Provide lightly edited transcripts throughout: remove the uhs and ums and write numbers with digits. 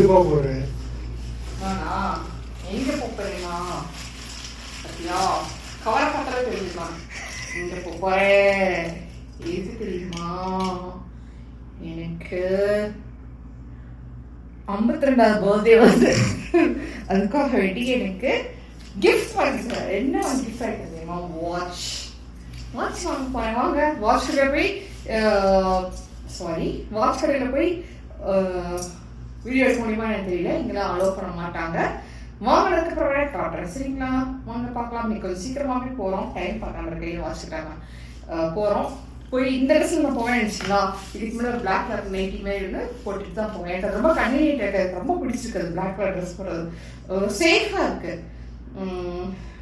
போக போகிறேன் நானா எங்கே போகிறேன்னா அப்படியா கவரை பார்த்தாலே தெரிஞ்சுக்கலாம் எங்கே போகிறேன் எது தெரியுமா எனக்கு 52வது பர்த்டே வந்து அதுக்காக வேண்டி எனக்கு கிஃப்ட் வாங்கி சார் என்ன கிஃப்ட் வாங்கி தெரியுமா வாட்ச் வாங்க போகிறேன் வாங்க வாட்ச் கடையில் போய் வாட்ச் கடையில் போய் வீடியோ எடுக்க முடியுமா எனக்கு தெரியல இங்கெல்லாம் அலோவ் பண்ண மாட்டாங்க வாங்கினதுக்கு அப்புறம் காட்டுறேன் சரிங்களா வாங்க பார்க்கலாம் இன்னைக்கு கொஞ்சம் சீக்கிரமாகவே போகிறோம் டைம் பார்க்காம கையில் வாட்சிட்டாங்க போகிறோம் போய் இந்த ட்ரெஸ்ஸில் நான் போவேன் நினச்சிங்களா இதுக்கு முன்னாடி ஒரு பிளாக் கலர் நைட்டி மாதிரி போட்டுட்டு தான் போவேன் எனக்கு அது ரொம்ப கன்வீனியன்ட்டாக எனக்கு ரொம்ப பிடிச்சிருக்குது பிளாக் கலர் ட்ரெஸ் போடுறது சேஃபாக இருக்குது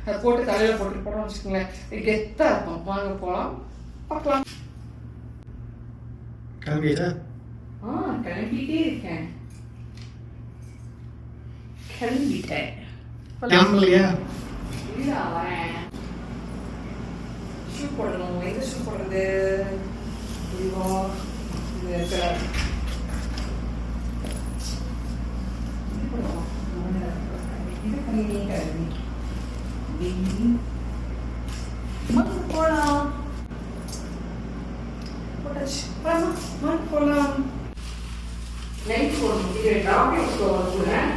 அதை போட்டு தலையில் போட்டுட்டு போகிறோம்னு வச்சுக்கோங்களேன் கெத்தாக இருக்கும் வாங்க போகலாம் பார்க்கலாம் கிளம்பிட்டே இருக்கேன் கிளம்பிட்டேன் இல்லை வரேன் ஷூ போடணும் எந்த ஷூ போடுறது போலாம் போலாம் லைட் போடணும் இது டாக்டர் போகிறேன்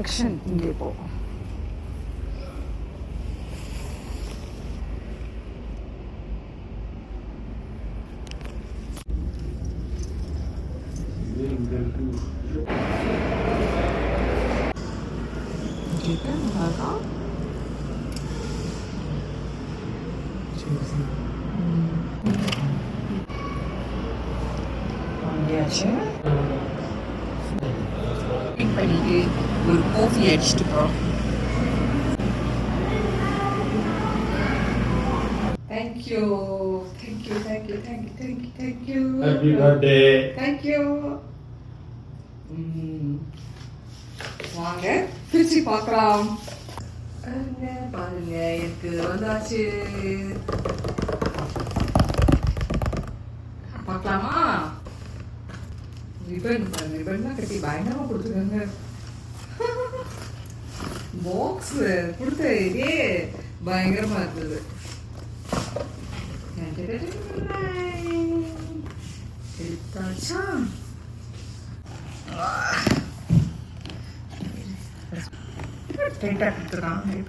செக்ஷன் இங்கே போகும் பண்ணிட்டு ஒரு காஃபி அடிச்சுட்டு போகிறோம் தேங்க்யூ ஹாப்பி பர்த்டே தேங்க்யூ வாங்க பிரிச்சு பார்க்கலாம் பாருங்க எனக்கு வந்தாச்சு பார்க்கலாமா ரிப்பன்லாம் கட்டி பயங்கரமாக கொடுத்துருக்காங்க பாக்ஸ் கொடுத்த இதே பயங்கரமாக இருந்தது எடுத்தாச்சா டைட்டாக கொடுத்துருக்காங்க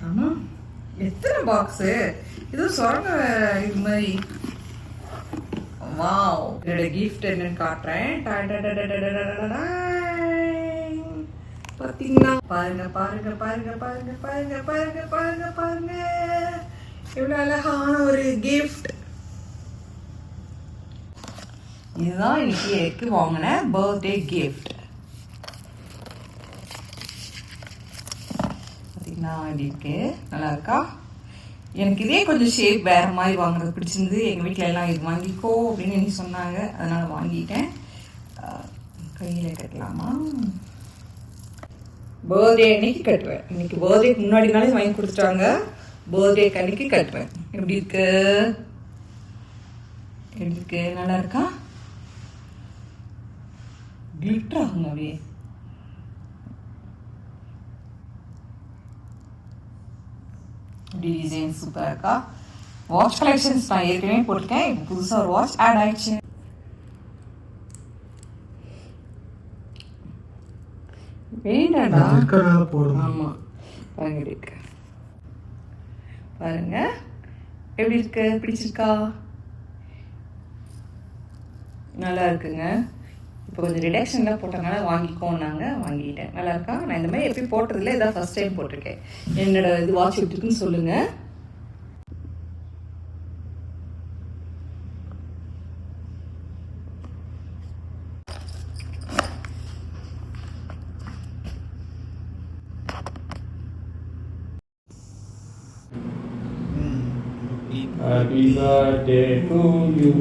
ஆமாம் எத்தனை பாக்ஸு இது சொரங்க இது மாதிரி வாவ் என்னோட கிஃப்ட் என்னன்னு காட்டுறேன் பார்த்தீங்கன்னா பாருங்க பாருங்க பாருங்க பாருங்க பாருங்க பாருங்க பாருங்க பாருங்க எவ்வளோ அழகான ஒரு கிஃப்ட் இதுதான் இன்னைக்கு எனக்கு வாங்கின பர்த்டே கிஃப்ட் பார்த்தீங்கன்னா இப்படி இருக்கு நல்லா இருக்கா எனக்கு இதே கொஞ்சம் ஷேப் வேறு மாதிரி வாங்குறது பிடிச்சிருந்து எங்கள் வீட்டில் எல்லாம் இது வாங்கிக்கோ அப்படின்னு என்ன சொன்னாங்க அதனால் வாங்கிட்டேன் கையில் கட்டலாமா பர்த்டே அன்னைக்கு கட்டுவேன் இன்னைக்கு பர்த்டேக்கு முன்னாடி வாங்கி கொடுத்துட்டாங்க பர்த்டேக்கு அன்னைக்கு கட்டுவேன் எப்படி இருக்கு நல்லா இருக்கா கிளிட்டர் ஆகும் அப்படியே டிசைன் சூப்பராக இருக்கா வாட்ச் கலெக்ஷன்ஸ் நான் ஏற்கனவே போட்டிருக்கேன் இப்போ புதுசாக ஒரு வாட்ச் ஆட் ஆயிடுச்சு வேண்டாடா ஆமாம் வாங்கிட்டு பாருங்க எப்படி இருக்கு, பிடிச்சிருக்கா? நல்லா இருக்குங்க. இப்போ கொஞ்சம் ரிடக்ஷன்லாம் போட்டனால வாங்கிக்கோன்னாங்க, வாங்கிட்டேன். நல்லா இருக்கா? நான் இந்த மாதிரி எப்பயும் போட்டதில்லை, இதான் ஃபஸ்ட் டைம் போட்டிருக்கேன். என்னோட இது வாட்ச் எப்படி இருக்குன்னு சொல்லுங்கள். Happy birthday to you.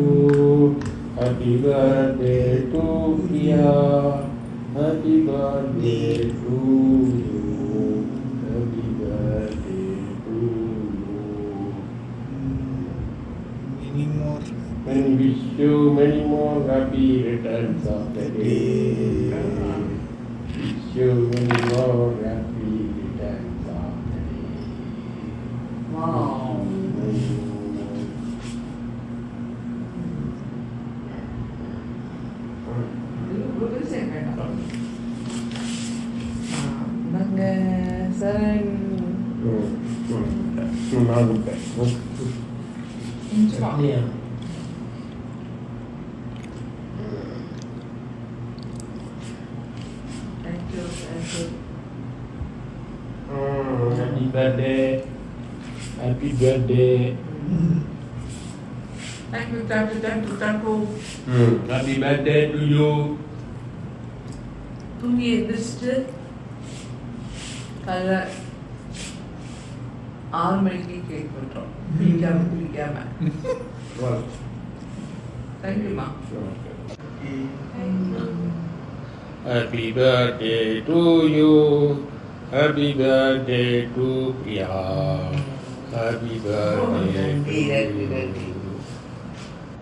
Happy birthday to Priya. Happy birthday to you. Happy birthday to you. Many more. And wish you many more happy returns of the day. Wish you many more happy returns of the day. Wow. நான் கொடுப்பேன். Happy birthday. Happy birthday. Thank you. Happy birthday to you. தூங்கி எந்திரிச்சிட்டு காலைல 6 மணிக்கு cake பண்ணுறோம், குளிக்காம. தேங்க்யூம்மா. Happy birthday to you. Happy birthday to Priya. Happy birthday to you.